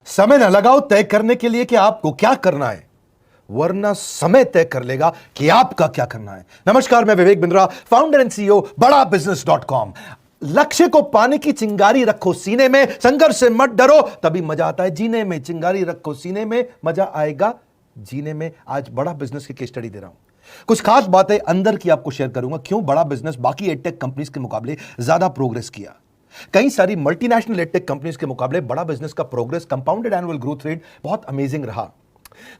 समय न लगाओ तय करने के लिए कि आपको क्या करना है, वरना समय तय कर लेगा कि आपका क्या करना है। नमस्कार, मैं Vivek Bindra, founder and CEO बड़ा बिजनेस.com। लक्ष्य को पाने की चिंगारी रखो सीने में, संघर्ष से मत डरो, तभी मजा आता है जीने में। चिंगारी रखो सीने में, मजा आएगा जीने में। आज बड़ा बिजनेस की केस स्टडी दे रहा हूं, कुछ खास बातें अंदर की आपको शेयर करूंगा, क्यों बड़ा बिजनेस बाकी एडटेक कंपनीज के मुकाबले ज्यादा प्रोग्रेस किया। कई सारी मल्टीनेशनल एडटेक कंपनीज के मुकाबले बड़ा बिजनेस का progress, compounded annual growth rate बहुत अमेजिंग रहा।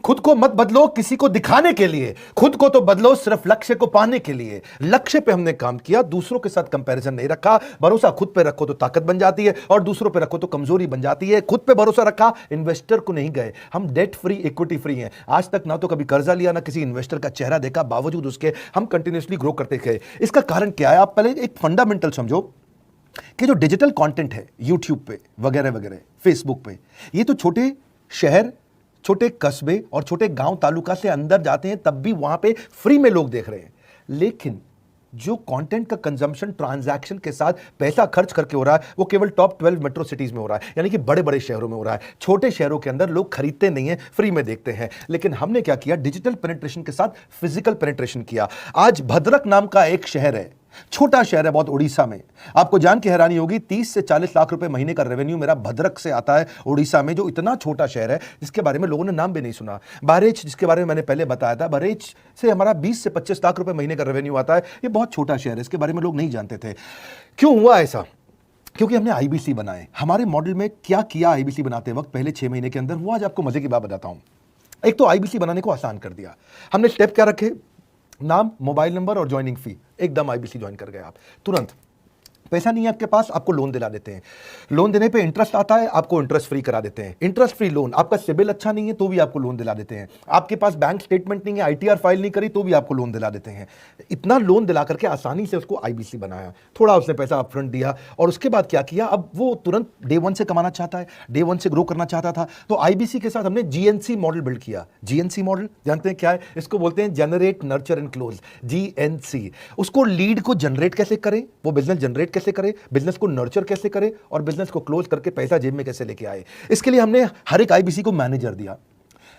खुद को मत बदलो किसी को दिखाने के लिए, खुद को तो बदलो सिर्फ लक्ष्य को पाने के लिए। लक्ष्य पे हमने काम किया, दूसरों के साथ कंपैरिजन नहीं रखा। भरोसा खुद पे रखो तो ताकत बन जाती है, और दूसरों पे रखो तो कमजोरी बन जाती है। खुद पे भरोसा रखा, इन्वेस्टर को नहीं गए। हम डेट फ्री, इक्विटी फ्री हैं। आज तक ना तो कभी कर्जा लिया, ना किसी इन्वेस्टर का चेहरा देखा, बावजूद उसके हम कंटिन्यूसली ग्रो करते गए। इसका कारण क्या है? आप पहले एक फंडामेंटल समझो कि जो डिजिटल कंटेंट है यूट्यूब पे वगैरह वगैरह, फेसबुक पे, ये तो छोटे शहर, छोटे कस्बे और छोटे गांव तालुका से अंदर जाते हैं, तब भी वहां पे फ्री में लोग देख रहे हैं। लेकिन जो कंटेंट का कंजम्पशन ट्रांजैक्शन के साथ पैसा खर्च करके हो रहा है, वो केवल टॉप 12 मेट्रो सिटीज में हो रहा है, यानी कि बड़े बड़े शहरों में हो रहा है। छोटे शहरों के अंदर लोग खरीदते नहीं है, फ्री में देखते हैं। लेकिन हमने क्या किया? डिजिटल पेनिट्रेशन के साथ फिजिकल पेनिट्रेशन किया। आज भद्रक नाम का एक शहर है, छोटा शहर है बहुत, उड़ीसा में। आपको जान के हैरानी होगी, 30 से 40 लाख रुपए महीने का रेवेन्यू मेरा भद्रक से आता है, उड़ीसा में, जो इतना छोटा शहर है जिसके बारे में लोगों ने नाम भी नहीं सुना। बहरेच, जिसके बारे में मैंने पहले बताया था, बहरेच से हमारा 20 से 25 लाख रुपए महीने का रेवेन्यू आता है। ये बहुत छोटा शहर है, इसके बारे में लोग नहीं जानते थे। क्यों हुआ ऐसा? क्योंकि हमने आईबीसी बनाए। हमारे मॉडल में क्या किया आईबीसी बनाते वक्त, पहले 6 महीने के अंदर, वो आज आपको मजे की बात बताता हूं। एक तो आईबीसी बनाने को आसान कर दिया हमने। स्टेप क्या रखे? नाम, मोबाइल नंबर और ज्वाइनिंग फी। एकदम आईबीसी ज्वाइन कर गए आप तुरंत। पैसा नहीं है आपके पास, आपको लोन दिला देते हैं। लोन देने पे इंटरेस्ट आता है, आपको इंटरेस्ट फ्री करा देते हैं। Interest free loan. आपका सिबिल अच्छा नहीं है तो भी आपको लोन दिला देते हैं। आपके पास बैंक स्टेटमेंट नहीं है, आईटीआर फाइल नहीं करी तो भी आपको लोन दिला देते हैं। इतना लोन दिला करके आसानी से उसको आईबीसी बनाया। थोड़ा उसने पैसा अपफ्रंट दिया, और उसके बाद क्या किया? अब वो तुरंत डे 1 से कमाना चाहता है, डे 1 से ग्रो करना चाहता था। तो आईबीसी के साथ हमने जीएनसी मॉडल बिल्ड किया। जीएनसी मॉडल जानते हैं क्या है? इसको बोलते हैं generate, nurture and close, GNC. उसको लीड को जनरेट कैसे करें, वो बिजनेस जनरेट कैसे करे, बिजनेस को नर्चर कैसे करे, और बिजनेस को क्लोज करके पैसा जेब में कैसे लेके आए। इसके लिए हमने हर एक आईबीसी को मैनेजर दिया।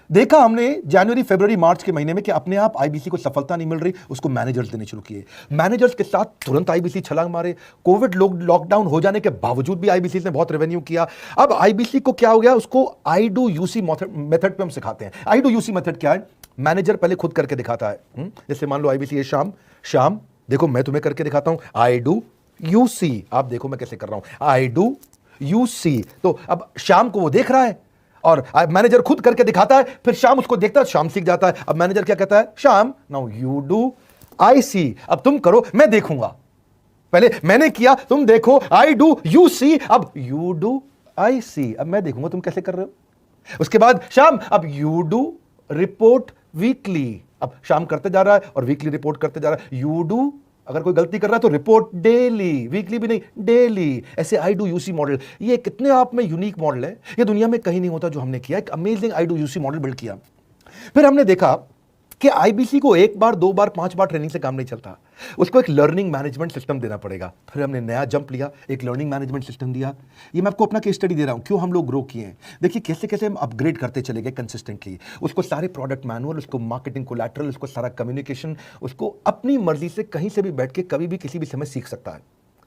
देखा हमने जनवरी, फरवरी, मार्च के महीने में कि अपने आप आईबीसी को सफलता नहीं मिल रही, उसको मैनेजर्स देने शुरू किए। मैनेजर्स के साथ तुरंत आईबीसी छलांग मारे। कोविड लॉकडाउन हो जाने के बावजूद भी आईबीसी ने बहुत रेवेन्यू किया। अब आईबीसी को क्या हो गया? उसको आई डू यूसी मेथड पे हम सिखाते हैं। आई डू यूसी मेथड क्या है? मैनेजर पहले खुद करके दिखाता है। जैसे मान लो आईबीसी है, शाम देखो मैं तुम्हें करके दिखाता हूं, आई डू यू सी। आप देखो मैं कैसे कर रहा हूं, आई डू यू सी। तो अब शाम को वो देख रहा है, और मैनेजर खुद करके दिखाता है, फिर शाम उसको देखता है, शाम सीख जाता है। अब मैनेजर क्या कहता है? शाम, नाउ यू डू आई सी। अब तुम करो, मैं देखूंगा। पहले मैंने किया, तुम देखो, आई डू यू सी, अब यू डू आई सी। अब मैं देखूंगा तुम कैसे कर रहे हो। उसके बाद शाम, अब यू डू रिपोर्ट वीकली। अब शाम करते जा रहा है और वीकली रिपोर्ट करते जा रहा है। यू डू, अगर कोई गलती कर रहा है तो रिपोर्ट डेली, वीकली भी नहीं, डेली। ऐसे आई डू यूसी मॉडल, ये कितने आप में यूनिक मॉडल है, ये दुनिया में कहीं नहीं होता जो हमने किया। एक amazing I do UC model build किया। फिर हमने देखा कि आईबीसी को 1 बार, 2 बार, 5 बार ट्रेनिंग से काम नहीं चलता, उसको एक लर्निंग मैनेजमेंट सिस्टम देना पड़ेगा। फिर हमने नया जंप लिया, एक लर्निंग मैनेजमेंट सिस्टम दिया। ये मैं आपको अपना केस स्टडी दे रहा हूं, क्यों हम लोग ग्रो किए हैं। देखिए कैसे कैसे हम अपग्रेड करते चले गए कंसिस्टेंटली। उसको सारे प्रोडक्ट मैनुअल, उसको मार्केटिंग कोलैटरल, उसको सारा कम्युनिकेशन, उसको अपनी मर्जी से कहीं से भी बैठ के कभी भी किसी भी समय सीख सकता है।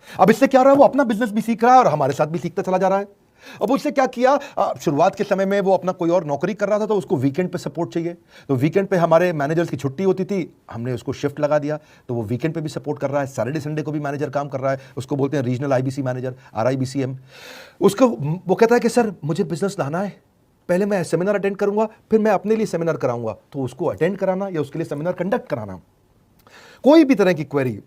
अब इससे क्या रहा है? वो अपना बिजनेस भी सीख रहा है और हमारे साथ भी सीखता चला जा रहा है। अब उससे क्या किया? शुरुआत के समय में वो अपना कोई और नौकरी कर रहा था, तो उसको वीकेंड पे सपोर्ट चाहिए। तो वीकेंड पे हमारे मैनेजर्स की छुट्टी होती थी, हमने उसको शिफ्ट लगा दिया, तो वो वीकेंड पे भी सपोर्ट कर रहा है। सैटरडे संडे को भी मैनेजर काम कर रहा है। उसको बोलते हैं रीजनल आईबीसी मैनेजर, आरआईबीसीएम। उसको वो कहता है कि सर मुझे बिजनेस लाना है, पहले मैं सेमिनार अटेंड करूंगा, फिर मैं अपने लिए सेमिनार कराऊंगा। तो उसको अटेंड कराना या उसके लिए सेमिनार कंडक्ट कराना, कोई भी तरह की क्वेरी,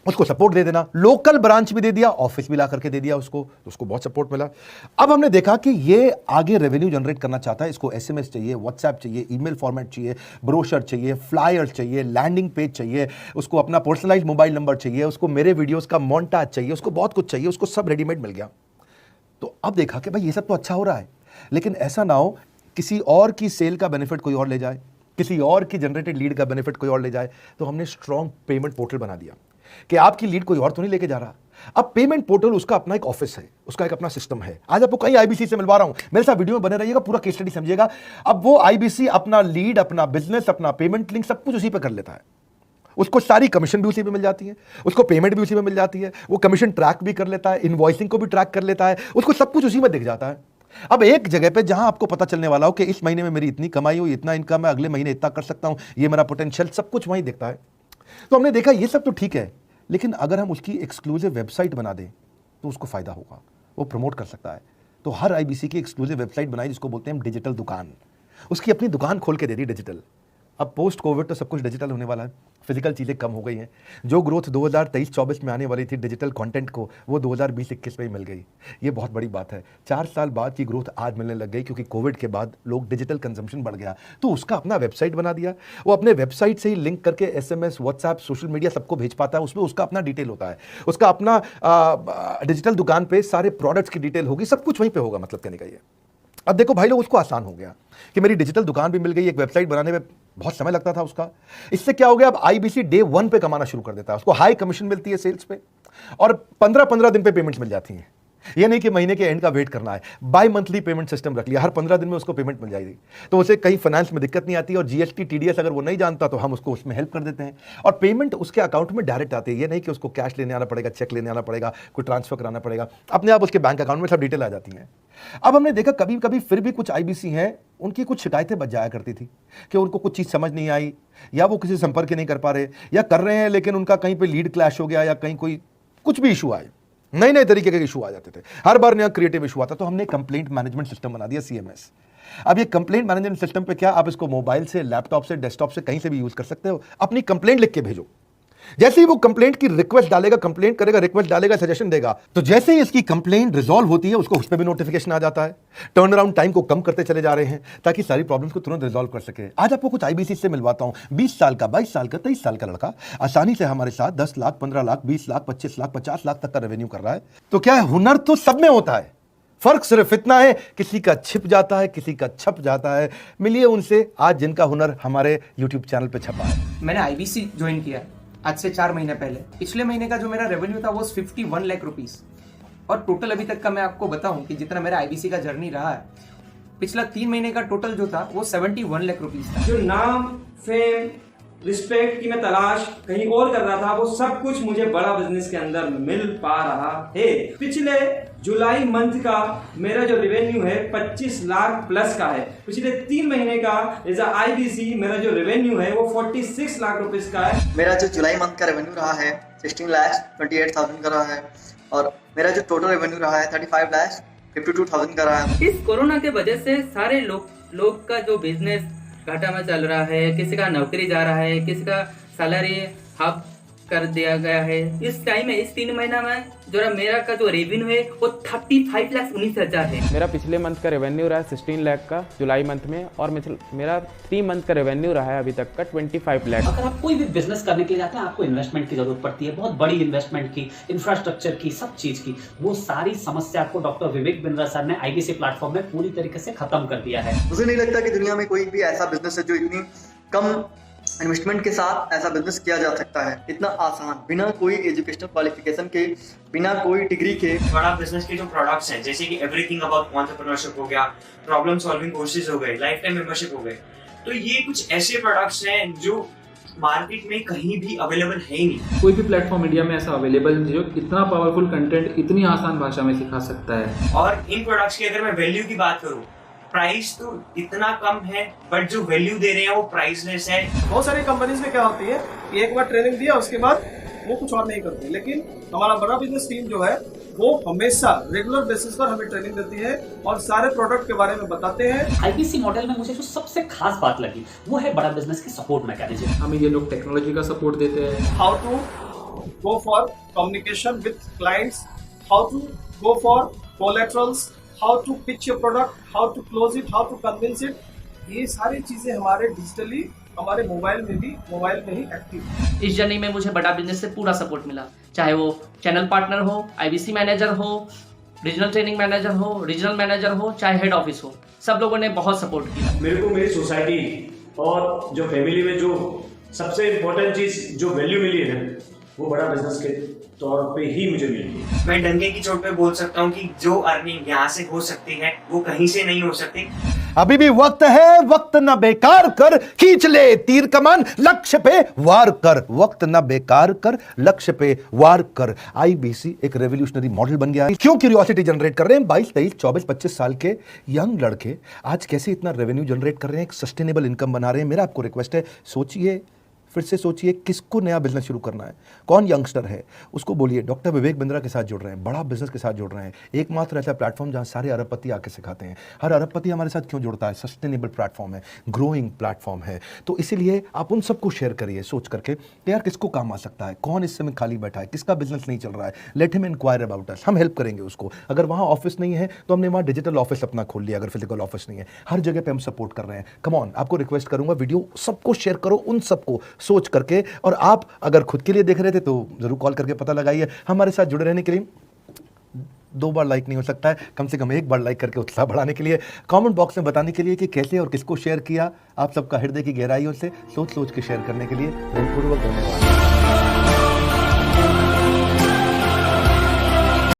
उसको सपोर्ट दे देना। लोकल ब्रांच भी दे दिया, ऑफिस भी ला करके दे दिया उसको, तो उसको बहुत सपोर्ट मिला। अब हमने देखा कि ये आगे रेवेन्यू जनरेट करना चाहता है। इसको एसएमएस चाहिए, व्हाट्सएप चाहिए, ईमेल फॉर्मेट चाहिए, ब्रोशर चाहिए, फ्लायर चाहिए, लैंडिंग पेज चाहिए, उसको अपना पर्सनलाइज्ड मोबाइल नंबर चाहिए, उसको मेरे वीडियोस का मोन्टाज चाहिए, उसको बहुत कुछ चाहिए, उसको सब रेडीमेड मिल गया। तो अब देखा कि भाई ये सब तो अच्छा हो रहा है, लेकिन ऐसा ना हो किसी और की सेल का बेनिफिट कोई और ले जाए, किसी और की जनरेटेड लीड का बेनिफिट कोई और ले जाए। तो हमने स्ट्रॉन्ग पेमेंट पोर्टल बना दिया कि आपकी लीड कोई और तो नहीं लेके जा रहा, अब पेमेंट पोर्टल उसका अपना एक ऑफिस है, उसका एक अपना सिस्टम है। आज आपको कई आईबीसी से मिलवा रहा हूं, मेरे साथ वीडियो में बने रहिएगा, पूरा केस स्टडी समझिएगा। अब वो आईबीसी अपना लीड, अपना बिजनेस, अपना पेमेंट लिंक सब कुछ उसी पे कर लेता है। उसको सारी कमीशन भी उसी पे मिल जाती है, उसको पेमेंट भी उसी में मिल जाती है, वो कमीशन ट्रैक भी कर लेता है, इनवॉइसिंग को भी ट्रैक कर लेता है, उसको सब कुछ उसी में दिख जाता है। अब एक जगह पे जहां आपको पता चलने वाला हो कि इस महीने में मेरी इतनी कमाई हुई, इतना इनकम है, अगले महीने इतना कर सकता हूं, ये मेरा पोटेंशियल, सब कुछ वहीं दिखता है। तो हमने देखा ये सब तो ठीक है, लेकिन अगर हम उसकी एक्सक्लूसिव वेबसाइट बना दें तो उसको फायदा होगा, वो प्रमोट कर सकता है। तो हर आईबीसी की एक्सक्लूसिव वेबसाइट बनाई जिसको बोलते हैं हम डिजिटल दुकान, उसकी अपनी दुकान खोल के दे दी डिजिटल। अब पोस्ट कोविड तो सब कुछ डिजिटल होने वाला है, फिजिकल चीज़ें कम हो गई हैं। जो ग्रोथ 2023-24 में आने वाली थी डिजिटल कंटेंट को, वो 2020-21 में ही मिल गई। ये बहुत बड़ी बात है। 4 साल बाद की ग्रोथ आज मिलने लग गई, क्योंकि कोविड के बाद लोग डिजिटल कंजम्पशन बढ़ गया। तो उसका अपना वेबसाइट बना दिया, वो अपने वेबसाइट से ही लिंक करके एसएमएस, व्हाट्सएप, सोशल मीडिया सबको भेज पाता है। उसमें उसका अपना डिटेल होता है, उसका अपना डिजिटल दुकान पे सारे प्रोडक्ट्स की डिटेल होगी, सब कुछ वहीं पे होगा। मतलब कहने का ये, अब देखो भाई लोग, उसको आसान हो गया कि मेरी डिजिटल दुकान भी मिल गई। एक वेबसाइट बनाने में बहुत समय लगता था उसका, इससे क्या हो गया, अब आईबीसी डे 1 पे कमाना शुरू कर देता है। उसको हाई कमीशन मिलती है सेल्स पे, और 15-15 दिन पे पेमेंट्स मिल जाती हैं। ये नहीं कि महीने के एंड का वेट करना है, बाय मंथली पेमेंट सिस्टम रख लिया, हर 15 दिन में उसको पेमेंट मिल जाएगी। तो उसे कहीं फाइनेंस में दिक्कत नहीं आती, और जीएसटी, टीडीएस अगर वो नहीं जानता तो हम उसको उसमें हेल्प कर देते हैं, और पेमेंट उसके अकाउंट में डायरेक्ट आती है। ये नहीं कि उसको कैश लेने आना पड़ेगा, चेक लेने आना पड़ेगा, कोई ट्रांसफर कराना पड़ेगा, अपने आप उसके बैंक अकाउंट में सब डिटेल आ जाती हैं। अब हमने देखा कभी कभी फिर भी कुछ आईबीसी हैं, उनकी कुछ शिकायतें बच जाया करती थी कि उनको कुछ चीज़ समझ नहीं आई, या वो किसी संपर्क नहीं कर पा रहे, या कर रहे हैं लेकिन उनका कहीं पे लीड क्लैश हो गया, या कहीं कोई कुछ भी इशू आए, नए नए तरीके के इशू आ जाते थे, हर बार नया क्रिएटिव इशू आता। तो हमने कंप्लेंट मैनेजमेंट सिस्टम बना दिया, सीएमएस। अब ये कंप्लेंट मैनेजमेंट सिस्टम पे क्या, आप इसको मोबाइल से, लैपटॉप से, डेस्कटॉप से कहीं से भी यूज कर सकते हो। अपनी कंप्लेंट लिख के भेजो, जैसे ही वो कंप्लेंट की रिक्वेस्ट डालेगा, कंप्लेंट करेगा, रिक्वेस्ट डालेगा, सजेशन देगा, तो जैसे ही इसकी कंप्लेंट रिजॉल्व होती है उसको उस पर भी नोटिफिकेशन आ जाता है। टर्न अराउंड टाइम को कम करते चले जा रहे हैं ताकि सारी प्रॉब्लम्स को तुरंत रिजॉल्व कर सके। आज आपको कुछ आईबीसी से मिलवाता हूं। 20 साल का, 22 साल का, 23 साल का लड़का आसानी से हमारे साथ 10 लाख, 15 लाख, 20 लाख, 25 लाख, 50 लाख तक का रेवेन्यू कर रहा है। तो क्या है, हुनर तो सब में होता है, फर्क सिर्फ इतना है किसी का छिप जाता है, किसी का छप जाता है। मिलिए उनसे आज जिनका हुनर हमारे यूट्यूब चैनल पे छपा है। मैंने आईबीसी ज्वाइन किया आज से 4 महीने पहले। पिछले महीने का जो मेरा रेवेन्यू था वो 51 लाख रुपीस, और टोटल अभी तक का मैं आपको बताऊं कि जितना मेरा आईबीसी का जर्नी रहा है, पिछला 3 महीने का टोटल जो था वो 71 लाख रुपीस था। जो नाम, फेम, रिस्पेक्ट की मैं तलाश कहीं और कर रहा था, वो सब कुछ मुझे बड़ा बिजनेस के अंदर मिल पा रहा है। पिछले जुलाई मंथ का मेरा जो रेवेन्यू है 25 लाख प्लस का है। पिछले 3 महीने का एज अ आईबीसी मेरा जो रेवेन्यू है वो 46 लाख रुपीस का है। मेरा जो जुलाई मंथ का रेवेन्यू रहा है 16,28,000 का रहा है, और मेरा जो टोटल रेवेन्यू रहा है 35,52,000 का रहा है। इस कोरोना के वजह से सारे लोग का जो बिजनेस घाटा में चल रहा है, किसी का नौकरी जा रहा है, किसी का सैलरी हाफ कर दिया गया है। इस टाइम में, इस 3 महीना में जो मेरा का जो रेवेन्यू है वो 35,19,000 है। मेरा पिछले मंथ का रेवेन्यू रहा है 16 लाख का जुलाई मंथ में, और मेरा 3 मंथ का रेवेन्यू रहा है अभी तक का 25 लाख। अगर आप कोई भी बिजनेस करने के लिए जाते हैं, आपको इन्वेस्टमेंट की जरूरत पड़ती है, बहुत बड़ी इन्वेस्टमेंट की, इंफ्रास्ट्रक्चर की, सब चीज की। वो सारी समस्या को डॉक्टर विवेक बिंद्रा सर ने आईबीसी प्लेटफॉर्म में पूरी तरीके से खत्म कर दिया है। मुझे नहीं लगता कि दुनिया में कोई भी ऐसा बिजनेस है जो इतनी कम इन्वेस्टमेंट के साथ ऐसा बिजनेस किया जा सकता है, इतना आसान, बिना कोई एजुकेशनल क्वालिफिकेशन के, बिना कोई डिग्री के। बड़ा बिजनेस के जो प्रोडक्ट्स हैं, जैसे कि एवरीथिंग अबाउट एंटरप्रेन्योरशिप हो गया, प्रॉब्लम सॉल्विंग कोर्सेज हो गए, लाइफ टाइम मेंबरशिप हो गए, तो ये कुछ ऐसे प्रोडक्ट्स हैं जो मार्केट में कहीं भी अवेलेबल है ही नहीं। कोई भी प्लेटफॉर्म इंडिया में ऐसा अवेलेबल नहीं जो इतना पावरफुल कंटेंट इतनी आसान भाषा में सिखा सकता है। और इन प्रोडक्ट्स की अगर मैं वैल्यू की बात करूं, प्राइस तो इतना कम है, बट जो वैल्यू दे रहे हैं वो प्राइसलेस है। बहुत सारी कंपनीज में क्या होती है कि एक बार ट्रेनिंग दिया उसके बाद वो कुछ और नहीं करते, लेकिन हमारा बड़ा बिजनेस टीम जो है वो हमेशा रेगुलर बेसिस पर हमें ट्रेनिंग देती है और सारे प्रोडक्ट के बारे में बताते हैं। आईबीसी मॉडल में मुझे जो सबसे खास बात लगी वो है बड़ा बिजनेस की सपोर्ट मैकेनिज्म। हमें ये लोग टेक्नोलॉजी का सपोर्ट देते हैं। How to go for communication with clients, how to go for collaterals, how to pitch your product, how to close it, how to convince it, ये सारी चीजें हमारे डिजिटली हमारे मोबाइल में ही एक्टिव है। इस जर्नी में मुझे बड़ा बिजनेस से पूरा सपोर्ट मिला, चाहे वो चैनल पार्टनर हो, आईबीसी मैनेजर हो, रीजनल ट्रेनिंग मैनेजर हो, रीजनल मैनेजर हो, चाहे हेड ऑफिस हो, सब लोगों ने बहुत सपोर्ट किया। मेरे को मेरी सोसाइटी और जो फैमिली में जो सबसे इम्पोर्टेंट चीज जो वैल्यू मिली है वो बड़ा बिजनेस के तौर पे ही मुझे मिली। मैं डंके की चोट पे बोल सकता हूँ कि जो अर्निंग यहाँ से हो सकती है वो कहीं से नहीं हो सकती। अभी भी वक्त है, वक्त ना बेकार कर, खींच ले तीर कमान, लक्ष्य पे वार कर। वक्त ना बेकार कर, लक्ष्य पे वार कर। आईबीसी एक रेवोल्यूशनरी मॉडल बन गया है। क्यों क्यूरियोसिटी जनरेट कर रहे हैं 22, 23, 24, 25 साल के यंग लड़के आज कैसे इतना रेवेन्यू जनरेट कर रहे हैं, एक सस्टेनेबल इनकम बना रहे हैं। मेरा आपको रिक्वेस्ट है, सोचिए, फिर से सोचिए, किसको नया बिजनेस शुरू करना है, कौन यंगस्टर है, उसको बोलिए डॉक्टर विवेक बिंद्रा के साथ जुड़ रहे हैं, बड़ा बिजनेस के साथ जुड़ रहे हैं। एकमात्र ऐसा प्लेटफॉर्म जहां सारे अरबपति आके सिखाते हैं। हर अरबपति हमारे साथ क्यों जुड़ता है? सस्टेनेबल प्लेटफॉर्म है, ग्रोइंग प्लेटफॉर्म है। तो इसीलिए आप उन सबको शेयर करिए सोच करके कि यार किसको काम आ सकता है, कौन इस समय खाली बैठा है, किसका बिजनेस नहीं चल रहा है, let him inquire about us. हम हेल्प करेंगे उसको। अगर वहाँ ऑफिस नहीं है तो हमने वहाँ डिजिटल ऑफिस अपना खोल लिया, अगर फिजिकल ऑफिस नहीं है। हर जगह पे हम सपोर्ट कर रहे हैं। कम ऑन, आपको रिक्वेस्ट करूंगा वीडियो सबको शेयर करो, उन सबको सोच करके। और आप अगर खुद के लिए देख रहे थे तो जरूर कॉल करके पता लगाइए। हमारे साथ जुड़े रहने के लिए 2 बार लाइक नहीं हो सकता है, कम से कम 1 बार लाइक करके उत्साह बढ़ाने के लिए, कमेंट बॉक्स में बताने के लिए कि कैसे और किसको शेयर किया। आप सबका हृदय की गहराइयों से सोच सोच के शेयर करने के लिए दिलपूर्वक धन्यवाद।